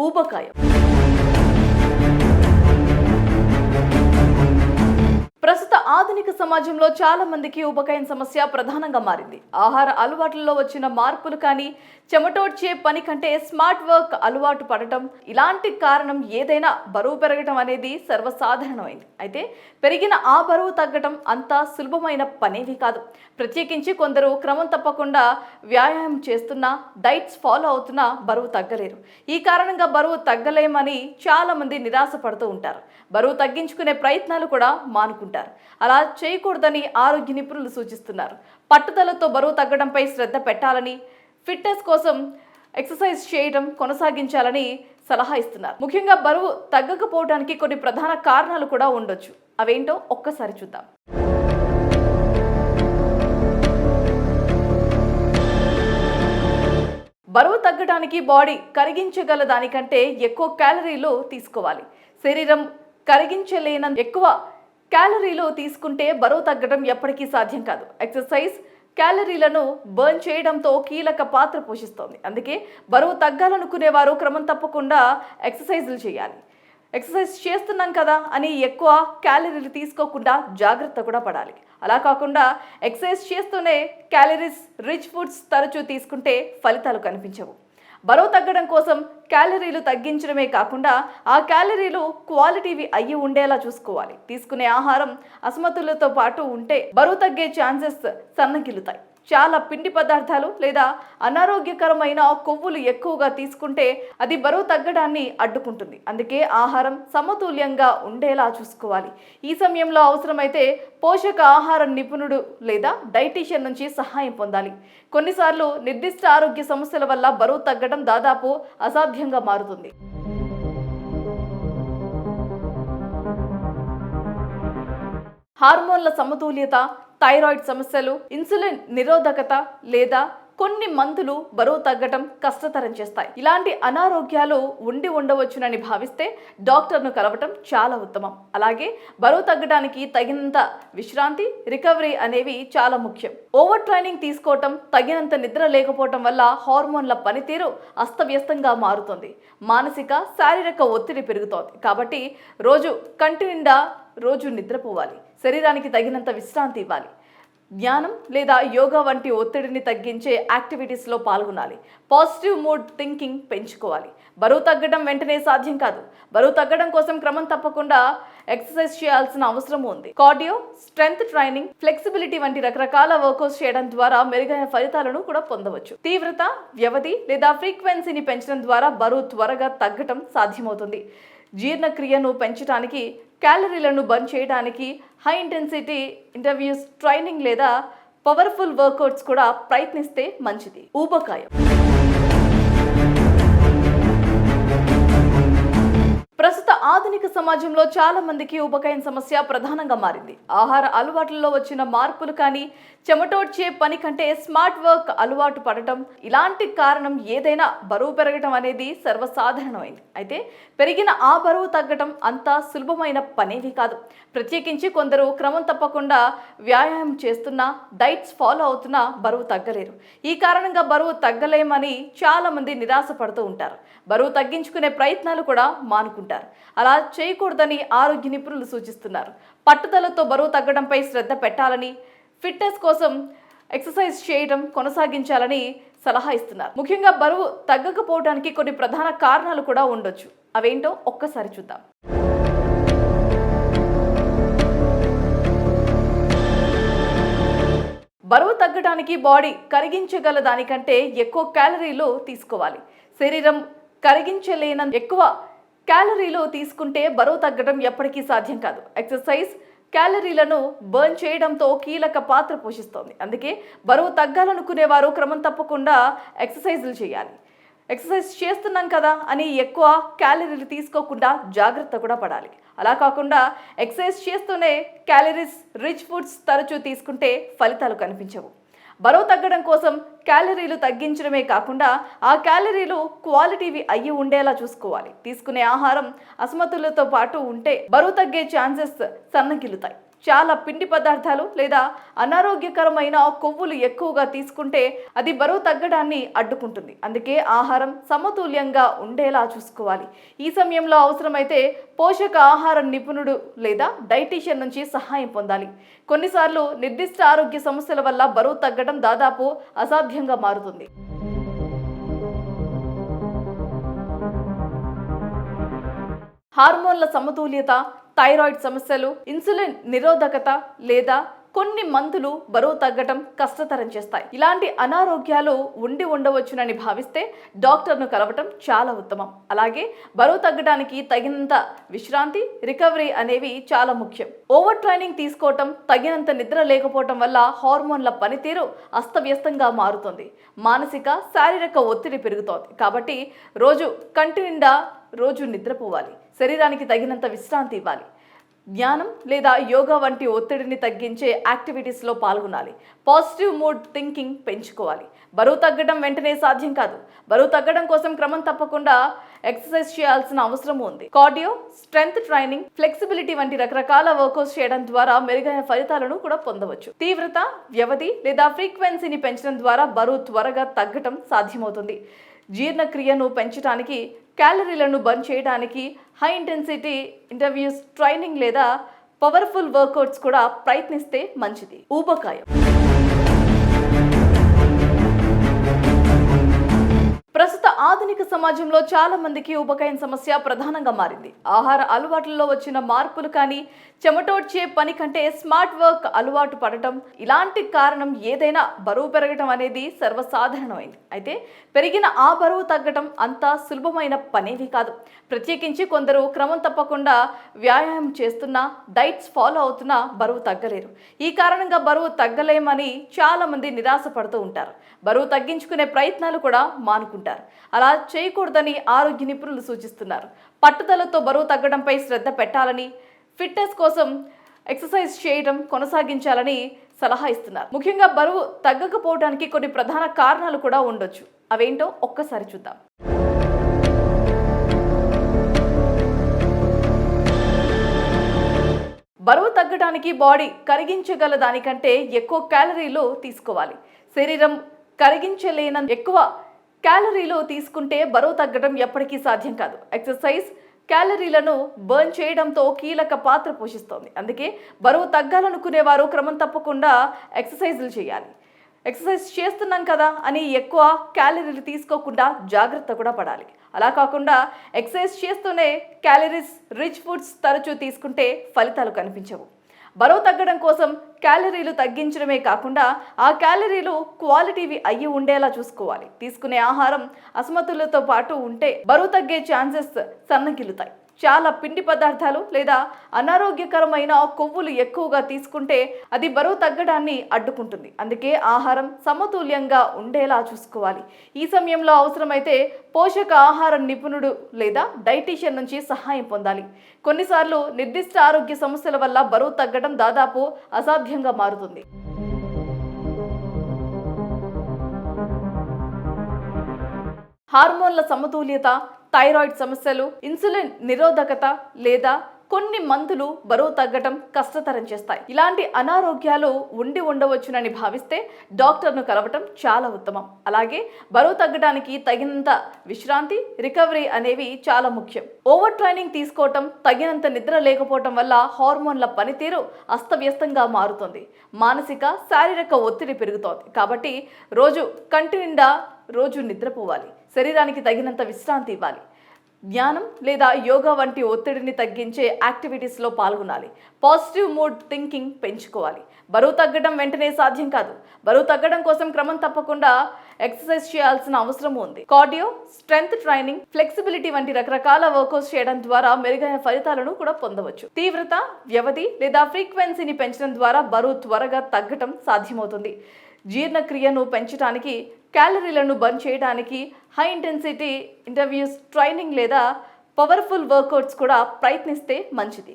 ఊబకాయం. ప్రస్తుత ఆధునిక సమాజంలో చాలా మందికి ఊబకాయం సమస్య ప్రధానంగా మారింది. ఆహార అలవాట్లలో వచ్చిన మార్పులు కానీ, చెమటోడ్చే పని కంటే స్మార్ట్ వర్క్ అలవాటు పడటం, ఇలాంటి కారణం ఏదైనా బరువు పెరగటం అనేది సర్వసాధారణమైంది. అయితే పెరిగిన ఆ బరువు తగ్గటం అంత సులభమైన పనేవి కాదు. ప్రత్యేకించి కొందరు క్రమం తప్పకుండా వ్యాయామం చేస్తున్నా, డైట్స్ ఫాలో అవుతున్నా బరువు తగ్గలేరు. ఈ కారణంగా బరువు తగ్గలేమని చాలా మంది నిరాశ పడుతూ ఉంటారు. బరువు తగ్గించుకునే ప్రయత్నాలు కూడా మానుకుంటారు. అలా చేయకూడదని ఆరోగ్య నిపుణులు సూచిస్తున్నారు. పట్టుదలతో బరువు తగ్గడంపై శ్రద్ధ పెట్టాలని, ఫిట్నెస్ కోసం ఎక్సర్సైజ్ చేయడం కొనసాగించాలని సలహా ఇస్తున్నారు. ముఖ్యంగా బరువు తగ్గకపోవడానికి కొన్ని ప్రధాన కారణాలు కూడా ఉండొచ్చు. అవేంటో ఒక్కసారి చూద్దాం. బరువు తగ్గడానికి బాడీ కరిగించగల దానికంటే ఎక్కువ క్యాలరీలు తీసుకోవాలి. శరీరం కరిగించలేనంత ఎక్కువ క్యాలరీలు తీసుకుంటే బరువు తగ్గడం ఎప్పటికీ సాధ్యం కాదు. ఎక్సర్సైజ్ క్యాలరీలను బర్న్ చేయడంతో కీలక పాత్ర పోషిస్తోంది. అందుకే బరువు తగ్గాలనుకునేవారు క్రమం తప్పకుండా ఎక్సర్సైజులు చేయాలి. ఎక్సర్సైజ్ చేస్తున్నాం కదా అని ఎక్కువ క్యాలరీలు తీసుకోకుండా జాగ్రత్త కూడా పడాలి. అలా కాకుండా ఎక్సర్సైజ్ చేస్తూనే క్యాలరీస్ రిచ్ ఫుడ్స్ తరచూ తీసుకుంటే ఫలితాలు కనిపించవు. బరువు తగ్గడం కోసం క్యాలరీలు తగ్గించడమే కాకుండా ఆ క్యాలరీలు క్వాలిటీవి అయ్యి ఉండేలా చూసుకోవాలి. తీసుకునే ఆహారం అసమతులతో పాటు ఉంటే బరువు తగ్గే ఛాన్సెస్ సన్నగిల్లుతాయి. చాలా పిండి పదార్థాలు లేదా అనారోగ్యకరమైన కొవ్వులు ఎక్కువగా తీసుకుంటే అది బరువు తగ్గడాన్ని అడ్డుకుంటుంది. అందుకే ఆహారం సమతుల్యంగా ఉండేలా చూసుకోవాలి. ఈ సమయంలో అవసరమైతే పోషక ఆహార నిపుణుడు లేదా డైటీషియన్ నుంచి సహాయం పొందాలి. కొన్నిసార్లు నిర్దిష్ట ఆరోగ్య సమస్యల వల్ల బరువు తగ్గడం దాదాపు అసాధ్యంగా మారుతుంది. హార్మోన్ల సమతుల్యత, థైరాయిడ్ సమస్యలు, ఇన్సులిన్ నిరోధకత లేదా కొన్ని మందులు బరువు తగ్గటం కష్టతరం చేస్తాయి. ఇలాంటి అనారోగ్యాలు ఉండవచ్చునని భావిస్తే డాక్టర్ను కలవటం చాలా ఉత్తమం. అలాగే బరువు తగ్గడానికి తగినంత విశ్రాంతి, రికవరీ అనేవి చాలా ముఖ్యం. ఓవర్ ట్రైనింగ్ తీసుకోవటం, తగినంత నిద్ర లేకపోవటం వల్ల హార్మోన్ల పనితీరు అస్తవ్యస్తంగా మారుతుంది. మానసిక, శారీరక ఒత్తిడి పెరుగుతోంది. కాబట్టి కంటి నిండా రోజు నిద్రపోవాలి. శరీరానికి తగినంత విశ్రాంతి ఇవ్వాలి. జ్ఞానం లేదా యోగా వంటి ఒత్తిడిని తగ్గించే యాక్టివిటీస్లో పాల్గొనాలి. పాజిటివ్ మూడ్ థింకింగ్ పెంచుకోవాలి. బరువు తగ్గడం వెంటనే సాధ్యం కాదు. బరువు తగ్గడం కోసం క్రమం తప్పకుండా ఎక్సర్సైజ్ చేయాల్సిన అవసరం ఉంది. కార్డియో, స్ట్రెంగ్త్ ట్రైనింగ్, ఫ్లెక్సిబిలిటీ వంటి రకరకాల వర్కౌట్స్ చేయడం ద్వారా మెరుగైన ఫలితాలను కూడా పొందవచ్చు. తీవ్రత, వ్యవధి లేదా ఫ్రీక్వెన్సీని పెంచడం ద్వారా బరువు త్వరగా తగ్గటం సాధ్యమవుతుంది. జీర్ణక్రియను పెంచడానికి, క్యాలరీలను బర్న్ చేయడానికి హై ఇంటెన్సిటీ ఇంటర్వ్యూస్, ట్రైనింగ్ లేదా పవర్ఫుల్ వర్కౌట్స్ కూడా ప్రయత్నిస్తే మంచిది. ఊబకాయం. ప్రస్తుత ఆధునిక సమాజంలో చాలా మందికి ఊబకాయం సమస్య ప్రధానంగా మారింది. ఆహార అలవాట్లలో వచ్చిన మార్పులు కానీ, చెమటోడ్చే పని కంటే స్మార్ట్ వర్క్ అలవాటు పడటం, ఇలాంటి కారణం ఏదైనా బరువు పెరగటం అనేది సర్వసాధారణమైంది. అయితే పెరిగిన ఆ బరువు తగ్గటం అంత సులభమైన పనేవి కాదు. ప్రత్యేకించి కొందరు క్రమం తప్పకుండా వ్యాయామం చేస్తున్నా, డైట్స్ ఫాలో అవుతున్నా బరువు తగ్గలేరు. ఈ కారణంగా బరువు తగ్గలేమని చాలా మంది నిరాశ పడుతూ ఉంటారు. బరువు తగ్గించుకునే ప్రయత్నాలు కూడా మానుకుంటారు. అలా చేయకూడదని ఆరోగ్య నిపుణులు సూచిస్తున్నారు. పట్టుదలతో బరువు తగ్గడంపై శ్రద్ధ పెట్టాలని, ఫిట్నెస్ కోసం ఎక్సర్సైజ్ చేయడం కొనసాగించాలని సలహా ఇస్తున్నారు. ముఖ్యంగా బరువు తగ్గకపోవడానికి కొన్ని ప్రధాన కారణాలు కూడా ఉండొచ్చు. అవేంటో ఒక్కసారి చూద్దాం. బరువు తగ్గడానికి బాడీ కరిగించగల దానికంటే ఎక్కువ క్యాలరీలు తీసుకోవాలి. శరీరం కరిగించలేనంత ఎక్కువ క్యాలరీలు తీసుకుంటే బరువు తగ్గడం ఎప్పటికీ సాధ్యం కాదు. ఎక్సర్సైజ్ క్యాలరీలను బర్న్ చేయడంతో కీలక పాత్ర పోషిస్తోంది. అందుకే బరువు తగ్గాలనుకునేవారు క్రమం తప్పకుండా ఎక్సర్సైజులు చేయాలి. ఎక్సర్సైజ్ చేస్తున్నాం కదా అని ఎక్కువ క్యాలరీలు తీసుకోకుండా జాగ్రత్త కూడా పడాలి. అలా కాకుండా ఎక్సర్సైజ్ చేస్తూనే క్యాలరీస్ రిచ్ ఫుడ్స్ తరచూ తీసుకుంటే ఫలితాలు కనిపించవు. బరువు తగ్గడం కోసం క్యాలరీలు తగ్గించడమే కాకుండా ఆ క్యాలరీలు క్వాలిటీవి అయ్యి ఉండేలా చూసుకోవాలి. తీసుకునే ఆహారం అసమతులతో పాటు ఉంటే బరువు తగ్గే ఛాన్సెస్ సన్నగిల్లుతాయి. చాలా పిండి పదార్థాలు లేదా అనారోగ్యకరమైన కొవ్వులు ఎక్కువగా తీసుకుంటే అది బరువు తగ్గడాన్ని అడ్డుకుంటుంది. అందుకే ఆహారం సమతుల్యంగా ఉండేలా చూసుకోవాలి. ఈ సమయంలో అవసరమైతే పోషక ఆహార నిపుణుడు లేదా డైటీషియన్ నుంచి సహాయం పొందాలి. కొన్నిసార్లు నిర్దిష్ట ఆరోగ్య సమస్యల వల్ల బరువు తగ్గడం దాదాపు అసాధ్యంగా మారుతుంది. హార్మోన్ల సమతుల్యత, థైరాయిడ్ సమస్యలు, ఇన్సులిన్ నిరోధకత లేదా కొన్ని మందులు బరువు తగ్గటం కష్టతరం చేస్తాయి. ఇలాంటి అనారోగ్యాలు ఉండవచ్చునని భావిస్తే డాక్టర్ను కలవటం చాలా ఉత్తమం. అలాగే బరువు తగ్గడానికి తగినంత విశ్రాంతి, రికవరీ అనేవి చాలా ముఖ్యం. ఓవర్ ట్రైనింగ్ తీసుకోవటం, తగినంత నిద్ర లేకపోవటం వల్ల హార్మోన్ల పనితీరు అస్తవ్యస్తంగా మారుతుంది. మానసిక, శారీరక ఒత్తిడి పెరుగుతోంది. కాబట్టి కంటి నిండా రోజు నిద్రపోవాలి. శరీరానికి తగినంత విశ్రాంతి ఇవ్వాలి. ధ్యానం లేదా యోగా వంటి ఒత్తిడిని తగ్గించే యాక్టివిటీస్లో పాల్గొనాలి. పాజిటివ్ మూడ్ థింకింగ్ పెంచుకోవాలి. బరువు తగ్గడం వెంటనే సాధ్యం కాదు. బరువు తగ్గడం కోసం క్రమం తప్పకుండా ఎక్సర్సైజ్ చేయాల్సిన అవసరం ఉంది. కార్డియో, స్ట్రెంగ్త్ ట్రైనింగ్, ఫ్లెక్సిబిలిటీ వంటి రకరకాల వర్కౌట్స్ చేయడం ద్వారా మెరుగైన ఫలితాలను కూడా పొందవచ్చు. తీవ్రత, వ్యవధి లేదా ఫ్రీక్వెన్సీని పెంచడం ద్వారా బరువు త్వరగా తగ్గటం సాధ్యమవుతుంది. జీర్ణక్రియను పెంచడానికి, క్యాలరీలను బర్న్ చేయడానికి హై ఇంటెన్సిటీ ఇంటర్వ్యూస్, ట్రైనింగ్ లేదా పవర్ఫుల్ వర్కౌట్స్ కూడా ప్రయత్నిస్తే మంచిది. ఊబకాయం. ప్రస్తుత ఆధునిక సమాజంలో చాలా మందికి ఊబకాయం సమస్య ప్రధానంగా మారింది. ఆహార అలవాట్లలో వచ్చిన మార్పులు కానీ, చెమటోడ్చే పని కంటే స్మార్ట్ వర్క్ అలవాటు పడటం, ఇలాంటి కారణం ఏదైనా బరువు పెరగటం అనేది సర్వసాధారణమైంది. అయితే పెరిగిన ఆ బరువు తగ్గటం అంత సులభమైన పనేవి కాదు. ప్రత్యేకించి కొందరు క్రమం తప్పకుండా వ్యాయామం చేస్తున్నా, డైట్స్ ఫాలో అవుతున్నా బరువు తగ్గలేరు. ఈ కారణంగా బరువు తగ్గలేమని చాలా మంది నిరాశ పడుతూ ఉంటారు. బరువు తగ్గించుకునే ప్రయత్నాలు కూడా మానుకుంటారు. అలా చేయకూడదని ఆరోగ్య నిపుణులు సూచిస్తున్నారు. పట్టుదలతో బరువు తగ్గడంపై శ్రద్ధ పెట్టాలని, ఫిట్నెస్ కోసం ఎక్సర్సైజ్ చేయడం కొనసాగించాలని సలహా ఇస్తున్నారు. ముఖ్యంగా బరువు తగ్గకపోవడానికి కొన్ని ప్రధాన కారణాలు కూడా ఉండొచ్చు. అవేంటో ఒక్కసారి చూద్దాం. బరువు తగ్గడానికి బాడీ కరిగించగల దానికంటే ఎక్కువ క్యాలరీలు తీసుకోవాలి. శరీరం కరిగించలేనంత ఎక్కువ క్యాలరీలు తీసుకుంటే బరువు తగ్గడం ఎప్పటికీ సాధ్యం కాదు. ఎక్సర్సైజ్ క్యాలరీలను బర్న్ చేయడంతో కీలక పాత్ర పోషిస్తోంది. అందుకే బరువు తగ్గాలనుకునేవారు క్రమం తప్పకుండా ఎక్సర్సైజులు చేయాలి. ఎక్సర్సైజ్ చేస్తున్నాం కదా అని ఎక్కువ క్యాలరీలు తీసుకోకుండా జాగ్రత్త కూడా పడాలి. అలా కాకుండా ఎక్సర్సైజ్ చేస్తూనే క్యాలరీస్ రిచ్ ఫుడ్స్ తరచూ తీసుకుంటే ఫలితాలు కనిపించవు. బరువు తగ్గడం కోసం క్యాలరీలు తగ్గించడమే కాకుండా ఆ క్యాలరీలు క్వాలిటీవి అయ్యి ఉండేలా చూసుకోవాలి. తీసుకునే ఆహారం అసమతులతో పాటు ఉంటే బరువు తగ్గే ఛాన్సెస్ సన్నగిల్లుతాయి. చాలా పిండి పదార్థాలు లేదా అనారోగ్యకరమైన కొవ్వులు ఎక్కువగా తీసుకుంటే అది బరువు తగ్గడాన్ని అడ్డుకుంటుంది. అందుకే ఆహారం సమతుల్యంగా ఉండేలా చూసుకోవాలి. ఈ సమయంలో అవసరమైతే పోషక ఆహార నిపుణుడు లేదా డైటీషియన్ నుంచి సహాయం పొందాలి. కొన్నిసార్లు నిర్దిష్ట ఆరోగ్య సమస్యల వల్ల బరువు తగ్గడం దాదాపు అసాధ్యంగా మారుతుంది. హార్మోన్ల సమతుల్యత, థైరాయిడ్ సమస్యలు, ఇన్సులిన్ నిరోధకత లేదా కొన్ని మందులు బరువు తగ్గటం కష్టతరం చేస్తాయి. ఇలాంటి అనారోగ్యాలు ఉండవచ్చునని భావిస్తే డాక్టర్ను కలవటం చాలా ఉత్తమం. అలాగే బరువు తగ్గడానికి తగినంత విశ్రాంతి, రికవరీ అనేవి చాలా ముఖ్యం. ఓవర్ ట్రైనింగ్ తీసుకోవటం, తగినంత నిద్ర లేకపోవటం వల్ల హార్మోన్ల పనితీరు అస్తవ్యస్తంగా మారుతుంది. మానసిక, శారీరక ఒత్తిడి పెరుగుతోంది. కాబట్టి కంటి నిండా రోజు నిద్రపోవాలి. శరీరానికి తగినంత విశ్రాంతి ఇవ్వాలి. ధ్యానం లేదా యోగా వంటి ఒత్తిడిని తగ్గించే యాక్టివిటీస్లో పాల్గొనాలి. పాజిటివ్ మూడ్ థింకింగ్ పెంచుకోవాలి. బరువు తగ్గడం వెంటనే సాధ్యం కాదు. బరువు తగ్గడం కోసం క్రమం తప్పకుండా ఎక్సర్సైజ్ చేయాల్సిన అవసరం ఉంది. కార్డియో, స్ట్రెంగ్త్ ట్రైనింగ్, ఫ్లెక్సిబిలిటీ వంటి రకరకాల వర్కౌట్స్ చేయడం ద్వారా మెరుగైన ఫలితాలను కూడా పొందవచ్చు. తీవ్రత, వ్యవధి లేదా ఫ్రీక్వెన్సీని పెంచడం ద్వారా బరువు త్వరగా తగ్గటం సాధ్యమవుతుంది. జీర్ణక్రియను పెంచడానికి, క్యాలరీలను బర్న్ చేయడానికి హై ఇంటెన్సిటీ ఇంటర్వ్యూస్, ట్రైనింగ్ లేదా పవర్ఫుల్ వర్కౌట్స్ కూడా ప్రయత్నిస్తే మంచిది.